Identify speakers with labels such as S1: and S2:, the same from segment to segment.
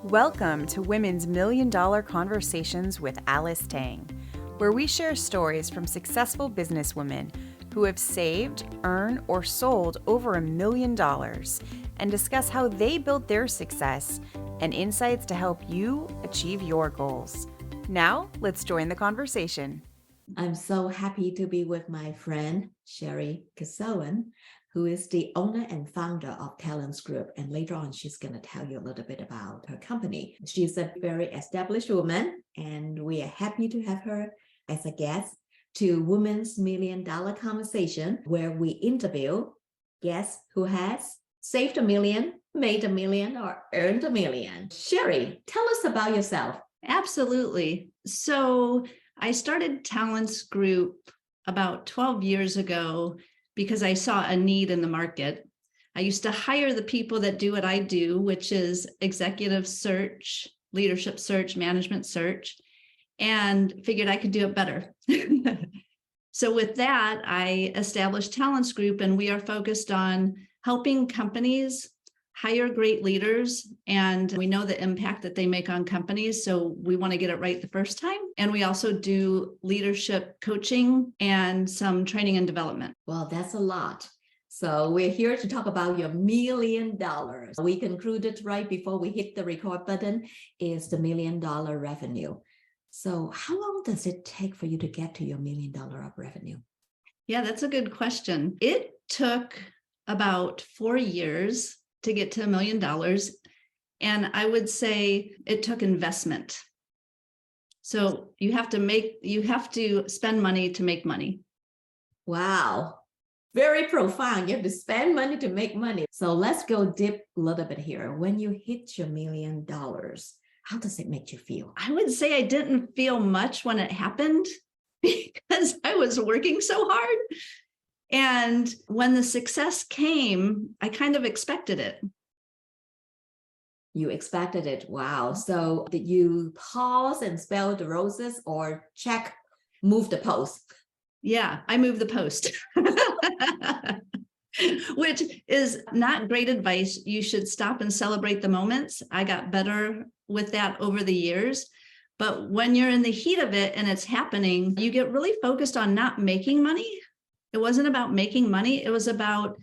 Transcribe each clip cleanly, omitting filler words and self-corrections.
S1: Welcome to Women's Million Dollar Conversations with Alice Tang, where we share stories from successful businesswomen who have saved, earned, or sold over $1 million and discuss how they built their success and insights to help you achieve your goals. Now, let's join the conversation.
S2: I'm so happy to be with my friend, Sherry Cadsawan, who is the owner and founder of Talence Group. And later on, she's going to tell you a little bit about her company. She's a very established woman, and we are happy to have her as a guest to Women's Million Dollar Conversation, where we interview guests who has saved $1 million, made $1 million, or earned $1 million. Sherry, tell us about yourself.
S3: Absolutely. So I started Talence Group about 12 years ago because I saw a need in the market. I used to hire the people that do what I do, which is executive search, leadership search, management search, and figured I could do it better. So with that, I established Talence Group, and we are focused on helping companies hire great leaders, and we know the impact that they make on companies. So we want to get it right the first time. And we also do leadership coaching and some training and development.
S2: Well, that's a lot. So we're here to talk about your $1 million. We concluded right before we hit the record button is the $1 million revenue. So how long does it take for you to get to your $1 million of revenue?
S3: Yeah, that's a good question. It took about 4 years to get to $1 million. And I would say it took investment. So you have to spend money to make money.
S2: Wow. Very profound. You have to spend money to make money. So let's go deep a little bit here. When you hit your $1 million, how does it make you feel?
S3: I would say I didn't feel much when it happened because I was working so hard. And when the success came, I kind of expected it.
S2: You expected it. Wow. So did you pause and smell the roses or check, move the post?
S3: Yeah, I moved the post, which is not great advice. You should stop and celebrate the moments. I got better with that over the years. But when you're in the heat of it and it's happening, you get really focused on not making money. It wasn't about making money. It was about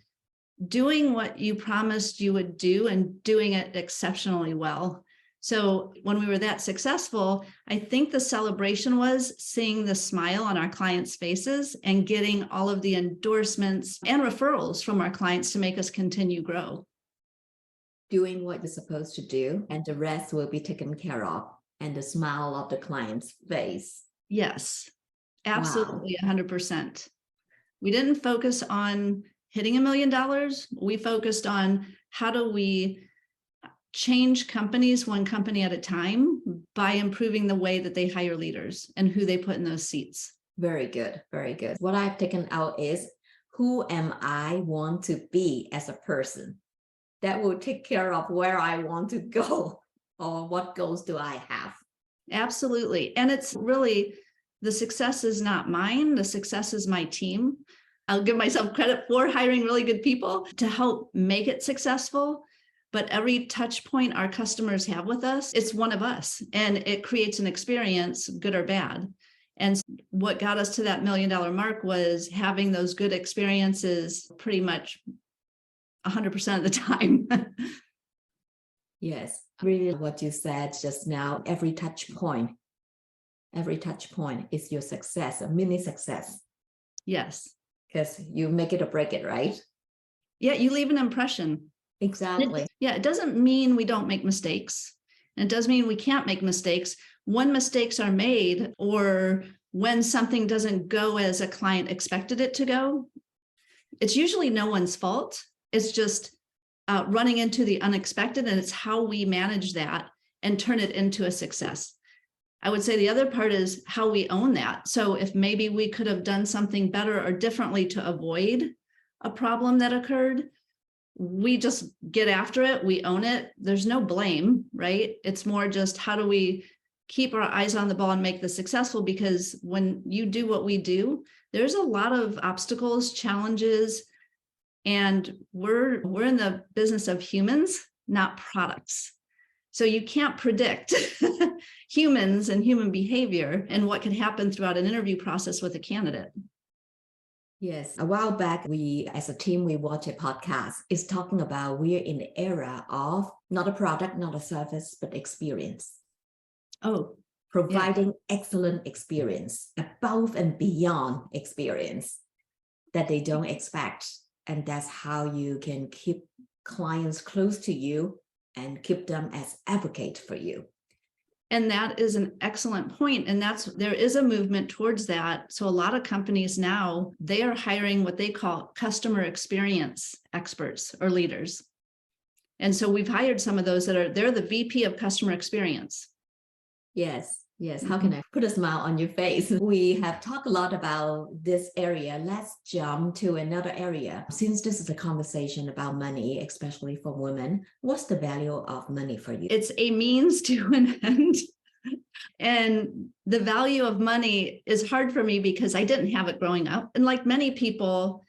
S3: doing what you promised you would do and doing it exceptionally well. So when we were that successful, I think the celebration was seeing the smile on our clients' faces and getting all of the endorsements and referrals from our clients to make us continue grow.
S2: Doing what you're supposed to do, and the rest will be taken care of, and the smile of the client's face.
S3: Yes, absolutely. Wow. 100%. We didn't focus on hitting $1 million. We focused on how do we change companies one company at a time by improving the way that they hire leaders and who they put in those seats.
S2: Very good. Very good. What I've taken out is, who am I want to be as a person? That will take care of where I want to go or what goals do I have.
S3: Absolutely. And it's really, the success is not mine. The success is my team. I'll give myself credit for hiring really good people to help make it successful. But every touch point our customers have with us, it's one of us, and it creates an experience, good or bad. And what got us to that $1 million mark was having those good experiences pretty much 100% of the time.
S2: Yes, really what you said just now, every touch point is your success, a mini success.
S3: Yes.
S2: Because you make it or break it, right?
S3: Yeah, you leave an impression.
S2: Exactly.
S3: It doesn't mean we don't make mistakes. And it does mean we can't make mistakes. When mistakes are made or when something doesn't go as a client expected it to go, it's usually no one's fault. It's just running into the unexpected, and it's how we manage that and turn it into a success. I would say the other part is how we own that. So if maybe we could have done something better or differently to avoid a problem that occurred, we just get after it. We own it. There's no blame, right? It's more just how do we keep our eyes on the ball and make this successful? Because when you do what we do, there's a lot of obstacles, challenges, and we're in the business of humans, not products. So you can't predict humans and human behavior and what could happen throughout an interview process with a candidate.
S2: Yes. A while back, we, as a team, we watched a podcast. It's talking about we're in the era of not a product, not a service, but experience.
S3: Oh,
S2: Providing excellent experience, above and beyond experience that they don't expect. And that's how you can keep clients close to you and keep them as advocates for you.
S3: and that is an excellent point. And there is a movement towards that. So a lot of companies now, they are hiring what they call customer experience experts or leaders. And so we've hired some of those they're the VP of customer experience.
S2: Yes. Yes. How can I put a smile on your face? We have talked a lot about this area. Let's jump to another area. Since this is a conversation about money, especially for women, what's the value of money for you?
S3: It's a means to an end. And the value of money is hard for me because I didn't have it growing up. And like many people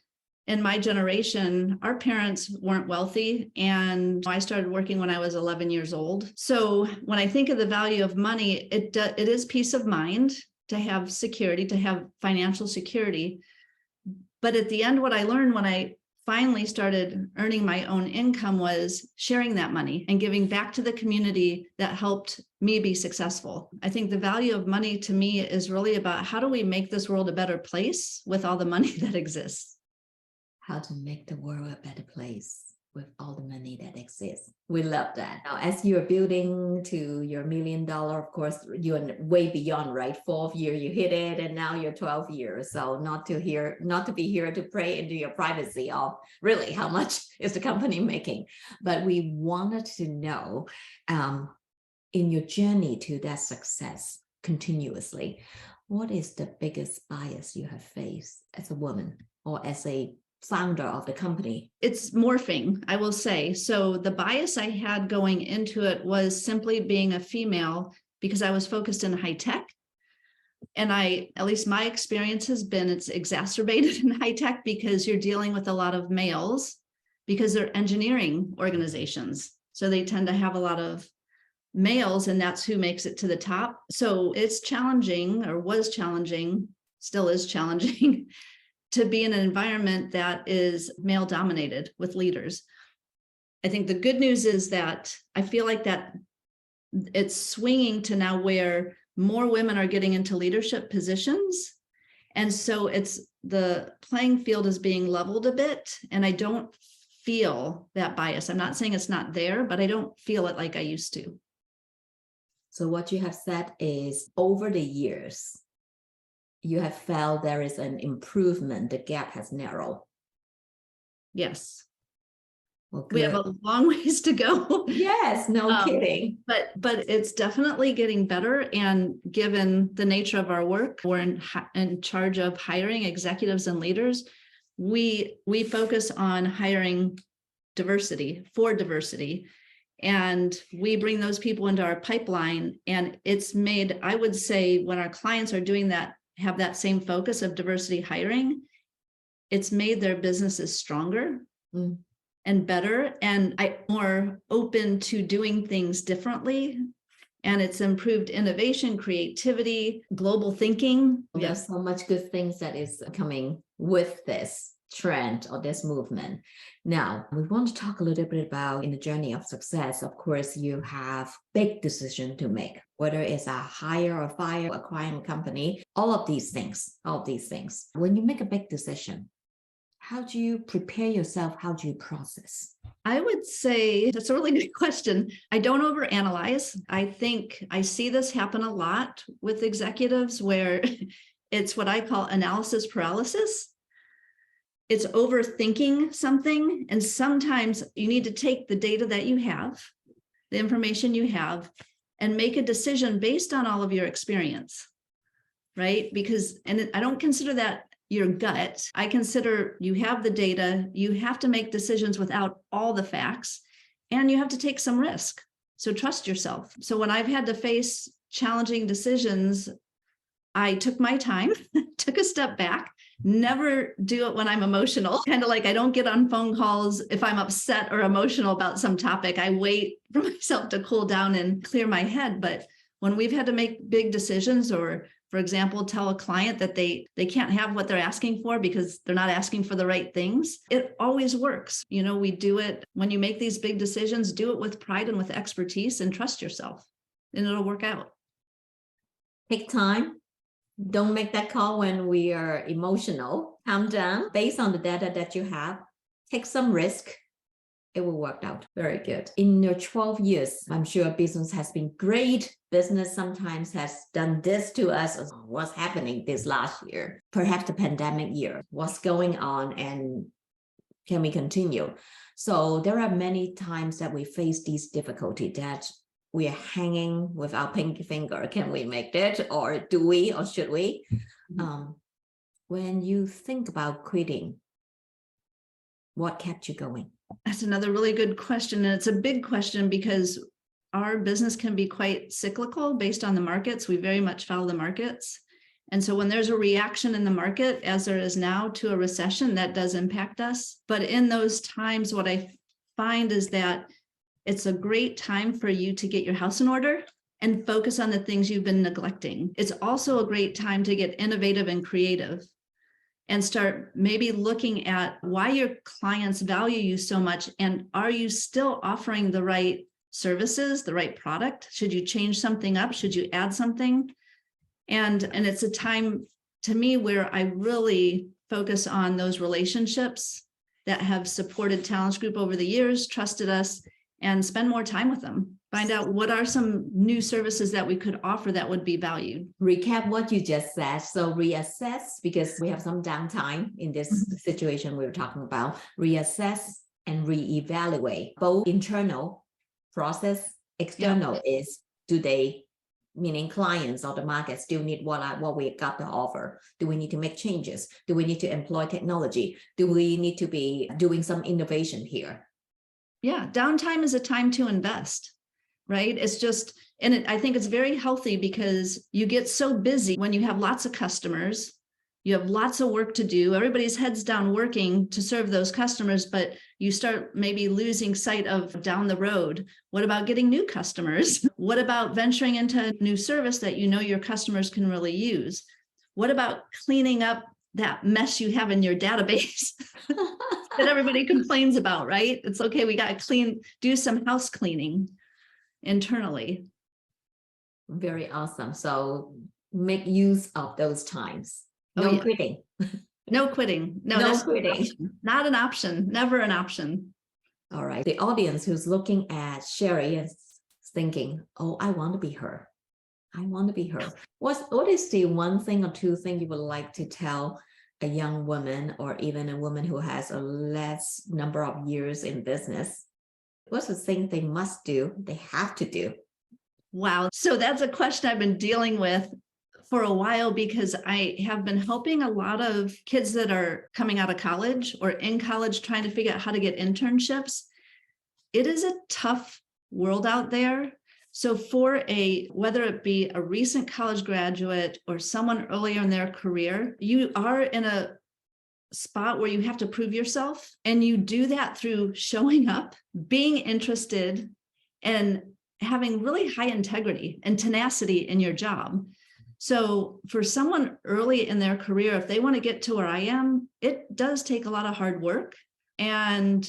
S3: in my generation, our parents weren't wealthy. And I started working when I was 11 years old. So when I think of the value of money, it is peace of mind to have security, to have financial security. But at the end, what I learned when I finally started earning my own income was sharing that money and giving back to the community that helped me be successful. I think the value of money to me is really about how do we make this world a better place with all the money that exists?
S2: How to make the world a better place with all the money that exists. We love that. Now, as you're building to your $1 million, of course, you're way beyond, right? 4th year, you hit it, and now you're 12 years. So not to be here to pray into your privacy of really how much is the company making. But we wanted to know, in your journey to that success continuously, what is the biggest bias you have faced as a woman or as a founder of the company?
S3: It's morphing, I will say. So the bias I had going into it was simply being a female because I was focused in high tech. And at least my experience has been, it's exacerbated in high tech because you're dealing with a lot of males because they're engineering organizations. So they tend to have a lot of males, and that's who makes it to the top. So it's challenging, or was challenging, still is challenging, to be in an environment that is male dominated with leaders. I think the good news is that I feel like that it's swinging to now where more women are getting into leadership positions. And so the playing field is being leveled a bit. And I don't feel that bias. I'm not saying it's not there, but I don't feel it like I used to.
S2: So what you have said is over the years, you have felt there is an improvement, the gap has narrowed.
S3: Yes.
S2: Well,
S3: we have a long ways to go.
S2: Yes, no kidding.
S3: But it's definitely getting better. And given the nature of our work, we're in charge of hiring executives and leaders. We focus on hiring for diversity. And we bring those people into our pipeline. And it's made, I would say, when our clients are doing that, have that same focus of diversity hiring, it's made their businesses stronger and better, and more open to doing things differently. And it's improved innovation, creativity, global thinking.
S2: There's so much good things that is coming with this trend or this movement. Now, we want to talk a little bit about in the journey of success. Of course, you have big decision to make, whether it's a hire or fire, acquiring a company, all of these things. When you make a big decision, how do you prepare yourself? How do you process?
S3: I would say that's a really good question. I don't overanalyze. I think I see this happen a lot with executives where it's what I call analysis paralysis. It's overthinking something. And sometimes you need to take the data that you have, the information you have, and make a decision based on all of your experience, right? And I don't consider that your gut. I consider you have the data, you have to make decisions without all the facts, and you have to take some risk. So trust yourself. So when I've had to face challenging decisions, I took my time took a step back, never do it when I'm emotional. Kind of like I don't get on phone calls if I'm upset or emotional about some topic. I wait for myself to cool down and clear my head. But when we've had to make big decisions, or for example, tell a client that they can't have what they're asking for because they're not asking for the right things, it always works. We do it when you make these big decisions, do it with pride and with expertise and trust yourself, and it'll work out.
S2: Take time. Don't make that call when we are emotional. Calm down. Based on the data that you have, take some risk. It will work out. Very good. In your 12 years, I'm sure business has been great. Business sometimes has done this to us. What's happening this last year? Perhaps the pandemic year. What's going on, and can we continue? So there are many times that we face these difficulties that we are hanging with our pinky finger. Can we make it? Or do we, or should we? When you think about quitting, what kept you going?
S3: That's another really good question. And it's a big question because our business can be quite cyclical based on the markets. We very much follow the markets. And so when there's a reaction in the market, as there is now, to a recession, that does impact us. But in those times, what I find is that it's a great time for you to get your house in order and focus on the things you've been neglecting. It's also a great time to get innovative and creative and start maybe looking at why your clients value you so much. And are you still offering the right services, the right product? Should you change something up? Should you add something? And it's a time to me where I really focus on those relationships that have supported Talence Group over the years, trusted us, and spend more time with them. Find out what are some new services that we could offer that would be valued.
S2: Recap what you just said. So reassess, because we have some downtime in this situation we were talking about. Reassess and reevaluate, both internal process, external is, do they, meaning clients or the market, still need what we got to offer? Do we need to make changes? Do we need to employ technology? Do we need to be doing some innovation here?
S3: Yeah, downtime is a time to invest, right? It's just, I think it's very healthy because you get so busy when you have lots of customers, you have lots of work to do, everybody's heads down working to serve those customers, but you start maybe losing sight of down the road. What about getting new customers? What about venturing into a new service that you know your customers can really use? What about cleaning up that mess you have in your database that everybody complains about, right? It's okay, we got to do some house cleaning internally.
S2: Very awesome. So make use of those times. No quitting.
S3: No quitting. No quitting. Not an option. Never an option.
S2: All right. The audience who's looking at Sherry is thinking, oh, I want to be her. I want to be her. What is the one thing or two things you would like to tell a young woman, or even a woman who has a less number of years in business? What's the thing they must do, they have to do?
S3: Wow. So that's a question I've been dealing with for a while, because I have been helping a lot of kids that are coming out of college or in college trying to figure out how to get internships. It is a tough world out there. So for whether it be a recent college graduate or someone earlier in their career, you are in a spot where you have to prove yourself. And you do that through showing up, being interested, and having really high integrity and tenacity in your job. So for someone early in their career, if they want to get to where I am, it does take a lot of hard work, and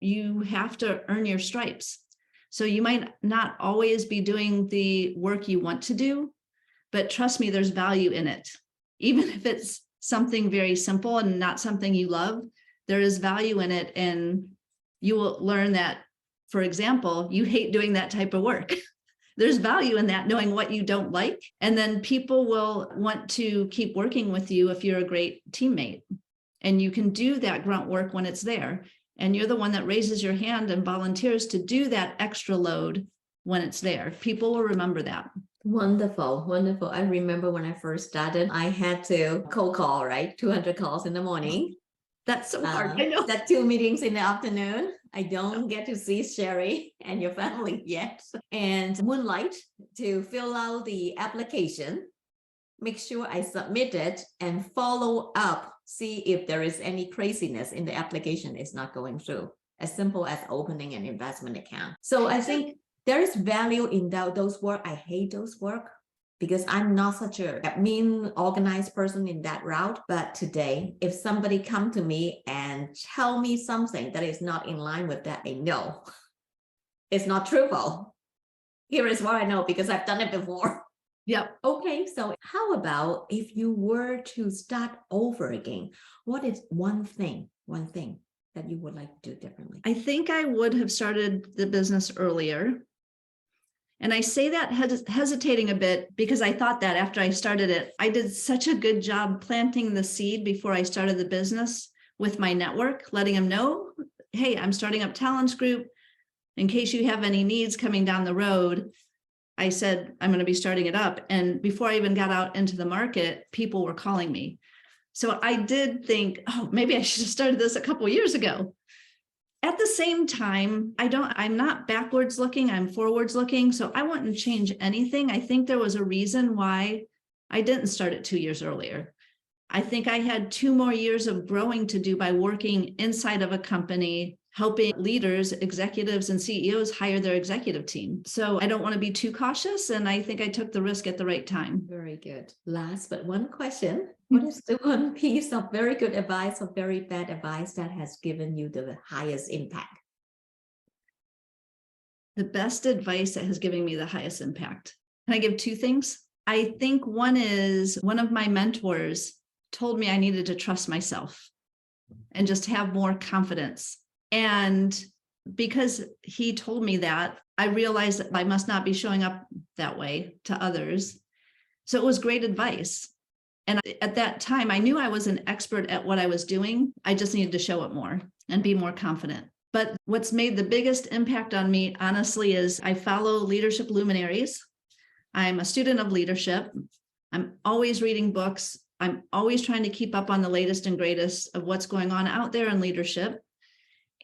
S3: you have to earn your stripes. So you might not always be doing the work you want to do, but trust me, there's value in it. Even if it's something very simple and not something you love, there is value in it. And you will learn that, for example, you hate doing that type of work. There's value in that, knowing what you don't like. And then people will want to keep working with you if you're a great teammate. And you can do that grunt work when it's there. And you're the one that raises your hand and volunteers to do that extra load when it's there. People will remember that.
S2: Wonderful, wonderful. I remember when I first started, I had to cold call, right? 200 calls in the morning.
S3: That's so hard. I know.
S2: That 2 meetings in the afternoon. I don't get to see Sherry and your family yet. And moonlight to fill out the application make sure I submit it and follow up, see if there is any craziness in the application is not going through. As simple as opening an investment account. So I think there is value in those work. I hate those work because I'm not such a admin organized person in that route. But today, if somebody come to me and tell me something that is not in line with that, I know it's not truthful. Here is what I know because I've done it before.
S3: Yep.
S2: Okay, so how about if you were to start over again, what is one thing that you would like to do differently?
S3: I think I would have started the business earlier. And I say that hesitating a bit because I thought that after I started it, I did such a good job planting the seed before I started the business with my network, letting them know, hey, I'm starting up Talence Group. In case you have any needs coming down the road, I said, I'm going to be starting it up. And before I even got out into the market, people were calling me. So I did think, oh, maybe I should have started this a couple of years ago. At the same time, I'm not backwards looking, I'm forwards looking. So I wouldn't change anything. I think there was a reason why I didn't start it 2 years earlier. I think I had 2 more years of growing to do by working inside of a company, helping leaders, executives, and CEOs hire their executive team. So I don't want to be too cautious. And I think I took the risk at the right time.
S2: Very good. Last but one question. What is the one piece of very good advice or very bad advice that has given you the highest impact?
S3: The best advice that has given me the highest impact. Can I give 2 things? I think one is one of my mentors told me I needed to trust myself and just have more confidence. And because he told me that, I realized that I must not be showing up that way to others. So it was great advice. And at that time, I knew I was an expert at what I was doing. I just needed to show it more and be more confident. But what's made the biggest impact on me, honestly, is I follow leadership luminaries. I'm a student of leadership. I'm always reading books. I'm always trying to keep up on the latest and greatest of what's going on out there in leadership.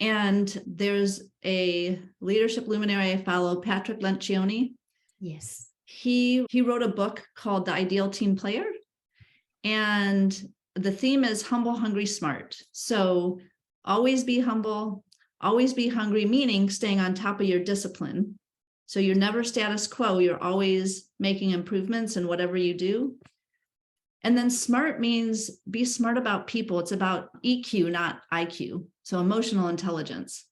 S3: And there's a leadership luminary I follow, Patrick Lencioni.
S2: Yes.
S3: He wrote a book called The Ideal Team Player. And the theme is humble, hungry, smart. So always be humble, always be hungry, meaning staying on top of your discipline. So you're never status quo. You're always making improvements in whatever you do. And then smart means be smart about people. It's about EQ, not IQ. So emotional intelligence.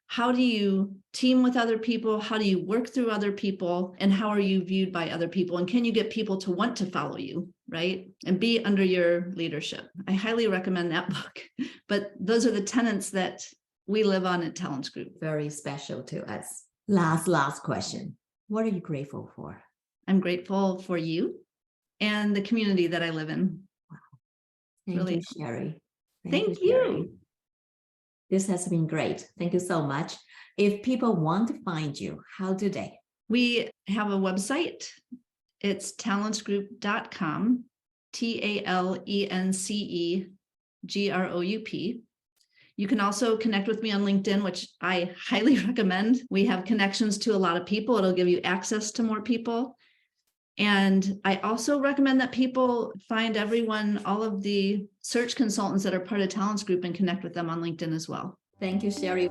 S3: How do you team with other people? How do you work through other people? And how are you viewed by other people? And can you get people to want to follow you, right? And be under your leadership. I highly recommend that book. But those are the tenets that we live on at Talence Group.
S2: Very special to us. Last question. What are you grateful for?
S3: I'm grateful for you and the community that I live in.
S2: Wow. Thank
S3: Really.
S2: you, Sherry.
S3: Thank
S2: Sherry.
S3: you.
S2: This has been great. Thank you so much. If people want to find you, how do they?
S3: We have a website. It's talencegroup.com, TALENCEGROUP. You can also connect with me on LinkedIn, which I highly recommend. We have connections to a lot of people. It'll give you access to more people. And I also recommend that people find all of the search consultants that are part of Talence Group and connect with them on LinkedIn as well.
S2: Thank you, Sherry.